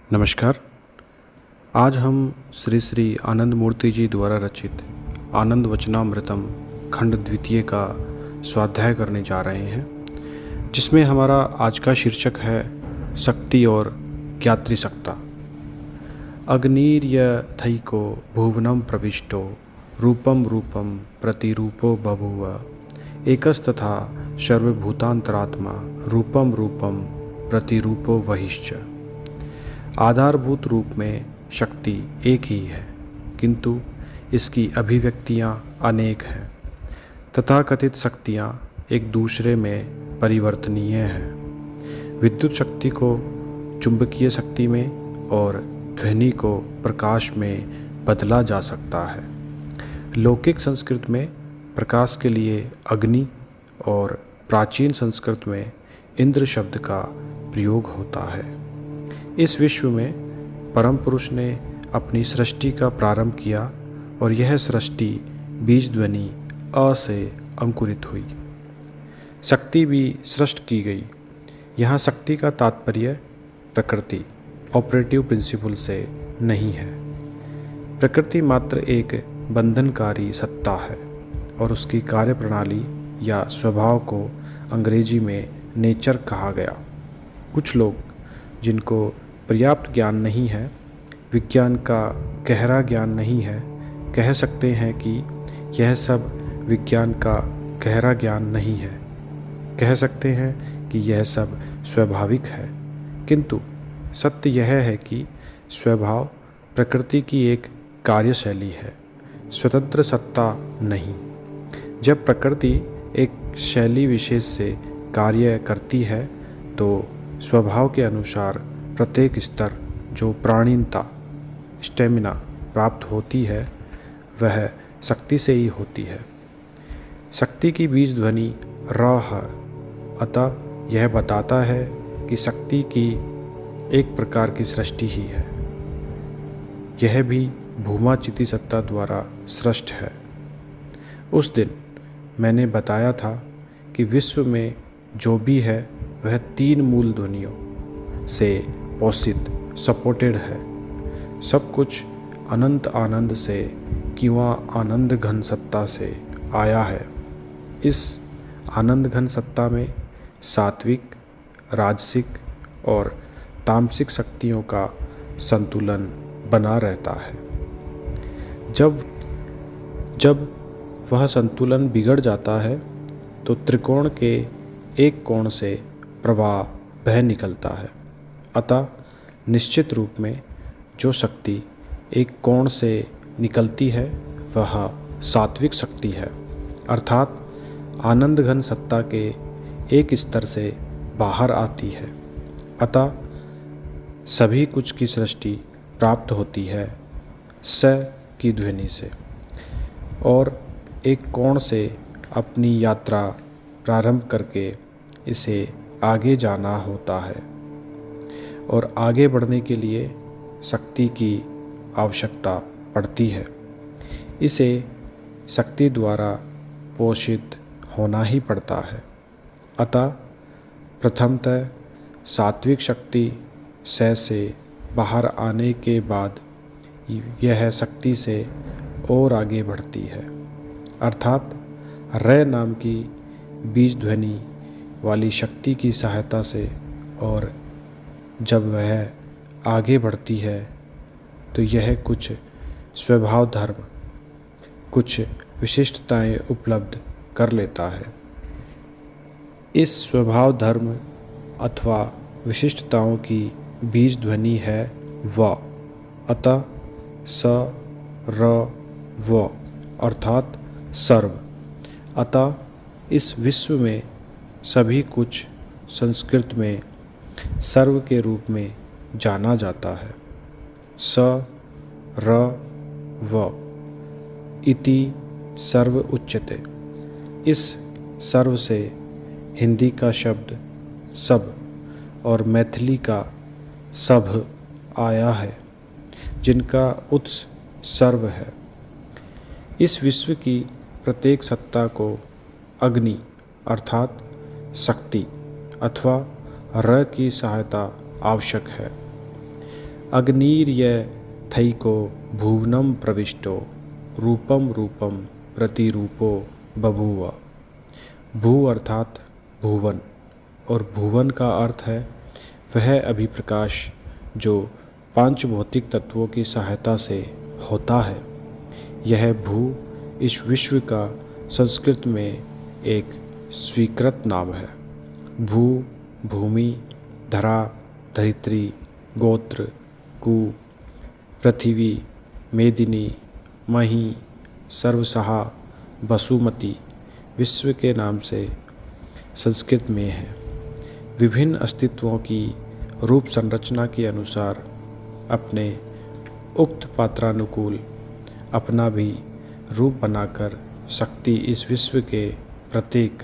नमस्कार। आज हम श्री श्री आनंद मूर्ति जी द्वारा रचित आनंद वचनामृतम खंड द्वितीय का स्वाध्याय करने जा रहे हैं, जिसमें हमारा आज का शीर्षक है शक्ति और ज्ञातृसत्ता। अग्निर्यथैको भुवनं प्रविष्टो रूपम रूपम प्रतिरूपो बभूव एकस्तथा सर्वभूतांतरात्मा रूपम रूपम प्रतिरूपो वहिश्च। आधारभूत रूप में शक्ति एक ही है, किंतु इसकी अभिव्यक्तियाँ अनेक हैं। तथाकथित शक्तियाँ एक दूसरे में परिवर्तनीय हैं। विद्युत शक्ति को चुंबकीय शक्ति में और ध्वनि को प्रकाश में बदला जा सकता है। लौकिक संस्कृत में प्रकाश के लिए अग्नि और प्राचीन संस्कृत में इंद्र शब्द का प्रयोग होता है। इस विश्व में परम पुरुष ने अपनी सृष्टि का प्रारंभ किया और यह सृष्टि बीज ध्वनि अ से अंकुरित हुई। शक्ति भी सृष्ट की गई। यहाँ शक्ति का तात्पर्य प्रकृति ऑपरेटिव प्रिंसिपल से नहीं है। प्रकृति मात्र एक बंधनकारी सत्ता है और उसकी कार्यप्रणाली या स्वभाव को अंग्रेजी में नेचर कहा गया। कुछ लोग जिनको पर्याप्त ज्ञान नहीं है, विज्ञान का गहरा ज्ञान नहीं है, कह सकते हैं कि यह सब विज्ञान का गहरा ज्ञान नहीं है। कह सकते हैं कि यह सब स्वाभाविक है, किंतु सत्य यह है कि स्वभाव प्रकृति की एक कार्यशैली है, स्वतंत्र सत्ता नहीं। जब प्रकृति एक शैली विशेष से कार्य करती है तो स्वभाव के अनुसार प्रत्येक स्तर जो प्राणीनता स्टेमिना प्राप्त होती है वह शक्ति से ही होती है। शक्ति की बीज ध्वनि र है, अतः यह बताता है कि शक्ति की एक प्रकार की सृष्टि ही है। यह भी भूमा चिति सत्ता द्वारा सृष्ट है। उस दिन मैंने बताया था कि विश्व में जो भी है वह 3 मूल ध्वनियों से पोषित सपोर्टेड है। सब कुछ अनंत आनंद से किंवा आनंद घन सत्ता से आया है। इस आनंद घन सत्ता में सात्विक, राजसिक और तामसिक शक्तियों का संतुलन बना रहता है। जब वह संतुलन बिगड़ जाता है तो त्रिकोण के एक कोण से प्रवाह बह निकलता है। अतः निश्चित रूप में जो शक्ति एक कोण से निकलती है वह सात्विक शक्ति है, अर्थात आनंद घन सत्ता के एक स्तर से बाहर आती है। अतः सभी कुछ की सृष्टि प्राप्त होती है स की ध्वनि से और एक कोण से अपनी यात्रा प्रारंभ करके इसे आगे जाना होता है और आगे बढ़ने के लिए शक्ति की आवश्यकता पड़ती है। इसे शक्ति द्वारा पोषित होना ही पड़ता है। अतः प्रथमतः सात्विक शक्ति से बाहर आने के बाद यह शक्ति से और आगे बढ़ती है, अर्थात र नाम की बीज ध्वनि वाली शक्ति की सहायता से। और जब वह आगे बढ़ती है तो यह कुछ स्वभाव धर्म, कुछ विशिष्टताएं उपलब्ध कर लेता है। इस स्वभाव धर्म अथवा विशिष्टताओं की बीज ध्वनि है व, अतः स र व अर्थात सर्व। अतः इस विश्व में सभी कुछ संस्कृत में सर्व के रूप में जाना जाता है। स र व इति सर्व उच्यते। इस सर्व से हिंदी का शब्द सब और मैथिली का सभ आया है, जिनका उत्स सर्व है। इस विश्व की प्रत्येक सत्ता को अग्नि अर्थात शक्ति अथवा र की सहायता आवश्यक है। अग्निर्य थैको भुवनम प्रविष्टो रूपम रूपम प्रतिरूपो बभूव। भू अर्थात भुवन, और भुवन का अर्थ है वह अभिप्रकाश जो पांच भौतिक तत्वों की सहायता से होता है। यह भू इस विश्व का संस्कृत में एक स्वीकृत नाम है। भू भूमि, धरा, धरित्री, गोत्र, कु, पृथ्वी, मेदिनी, मही, सर्वसहा, वसुमती विश्व के नाम से संस्कृत में है। विभिन्न अस्तित्वों की रूप संरचना के अनुसार अपने उक्त पात्रानुकूल अपना भी रूप बनाकर शक्ति इस विश्व के प्रतीक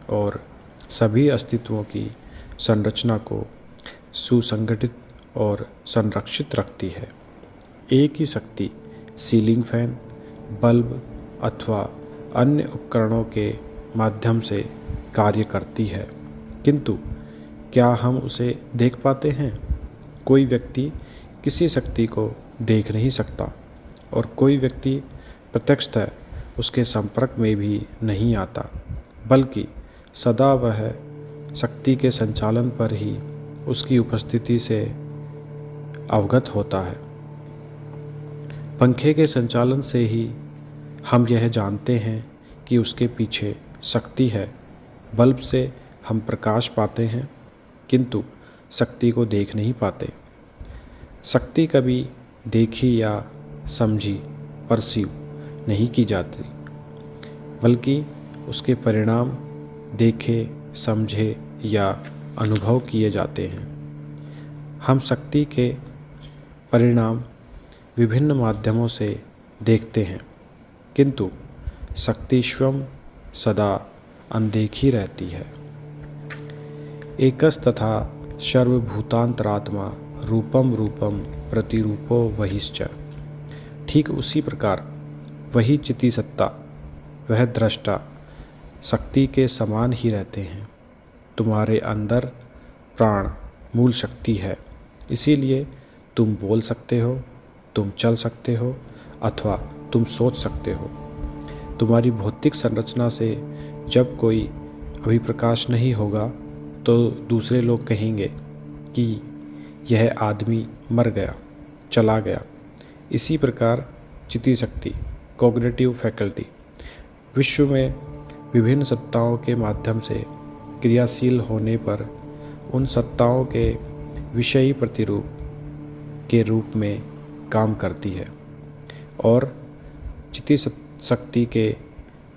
और सभी अस्तित्वों की संरचना को सुसंगठित और संरक्षित रखती है। एक ही शक्ति सीलिंग फैन, बल्ब अथवा अन्य उपकरणों के माध्यम से कार्य करती है, किंतु क्या हम उसे देख पाते हैं? कोई व्यक्ति किसी शक्ति को देख नहीं सकता और कोई व्यक्ति प्रत्यक्षतः उसके संपर्क में भी नहीं आता, बल्कि सदा वह शक्ति के संचालन पर ही उसकी उपस्थिति से अवगत होता है। पंखे के संचालन से ही हम यह जानते हैं कि उसके पीछे शक्ति है। बल्ब से हम प्रकाश पाते हैं, किंतु शक्ति को देख नहीं पाते। शक्ति कभी देखी या समझी, परसीव नहीं की जाती, बल्कि उसके परिणाम देखे, समझे या अनुभव किए जाते हैं। हम शक्ति के परिणाम विभिन्न माध्यमों से देखते हैं, किंतु शक्ति स्वयं सदा अनदेखी रहती है। एकस तथा सर्वभूतांतरात्मा रूपम रूपम प्रतिरूपो वहिश्च। ठीक उसी प्रकार वही चिति सत्ता, वह दृष्टा शक्ति के समान ही रहते हैं। तुम्हारे अंदर प्राण मूल शक्ति है, इसीलिए तुम बोल सकते हो, तुम चल सकते हो अथवा तुम सोच सकते हो। तुम्हारी भौतिक संरचना से जब कोई अभिप्रकाश नहीं होगा तो दूसरे लोग कहेंगे कि यह आदमी मर गया, चला गया। इसी प्रकार चिति शक्ति, कॉग्निटिव फैकल्टी, विश्व में विभिन्न सत्ताओं के माध्यम से क्रियाशील होने पर उन सत्ताओं के विषयी प्रतिरूप के रूप में काम करती है और चिति शक्ति के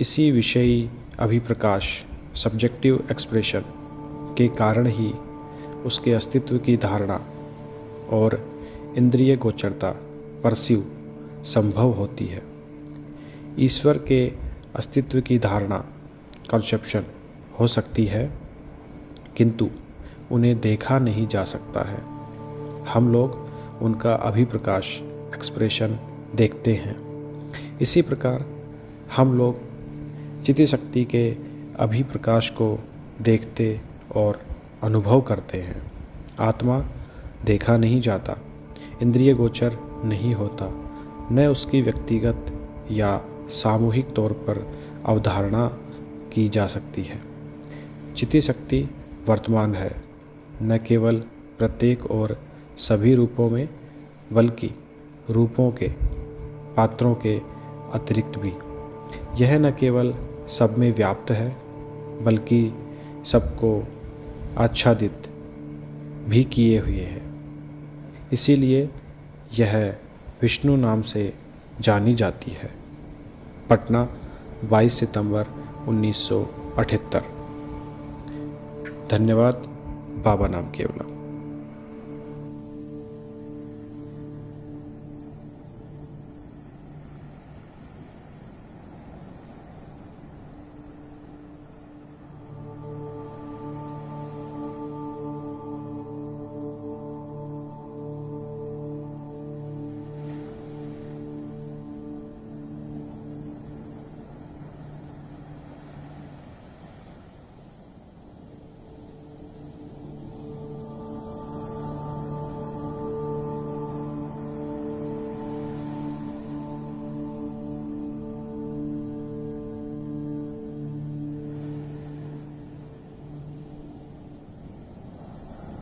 इसी विषयी अभिप्रकाश, सब्जेक्टिव एक्सप्रेशन के कारण ही उसके अस्तित्व की धारणा और इंद्रिय गोचरता, परसीव, संभव होती है। ईश्वर के अस्तित्व की धारणा, कंसेप्शन हो सकती है, किंतु उन्हें देखा नहीं जा सकता है। हम लोग उनका अभिप्रकाश, एक्सप्रेशन देखते हैं। इसी प्रकार हम लोग चिति शक्ति के अभिप्रकाश को देखते और अनुभव करते हैं। आत्मा देखा नहीं जाता, इंद्रिय गोचर नहीं होता, न उसकी व्यक्तिगत या सामूहिक तौर पर अवधारणा की जा सकती है। चिति शक्ति वर्तमान है, न केवल प्रत्येक और सभी रूपों में, बल्कि रूपों के, पात्रों के अतिरिक्त भी। यह न केवल सब में व्याप्त है, बल्कि सबको आच्छादित भी किए हुए है। इसीलिए यह विष्णु नाम से जानी जाती है। पटना 22 सितंबर 1978। धन्यवाद। बाबा नाम केवला।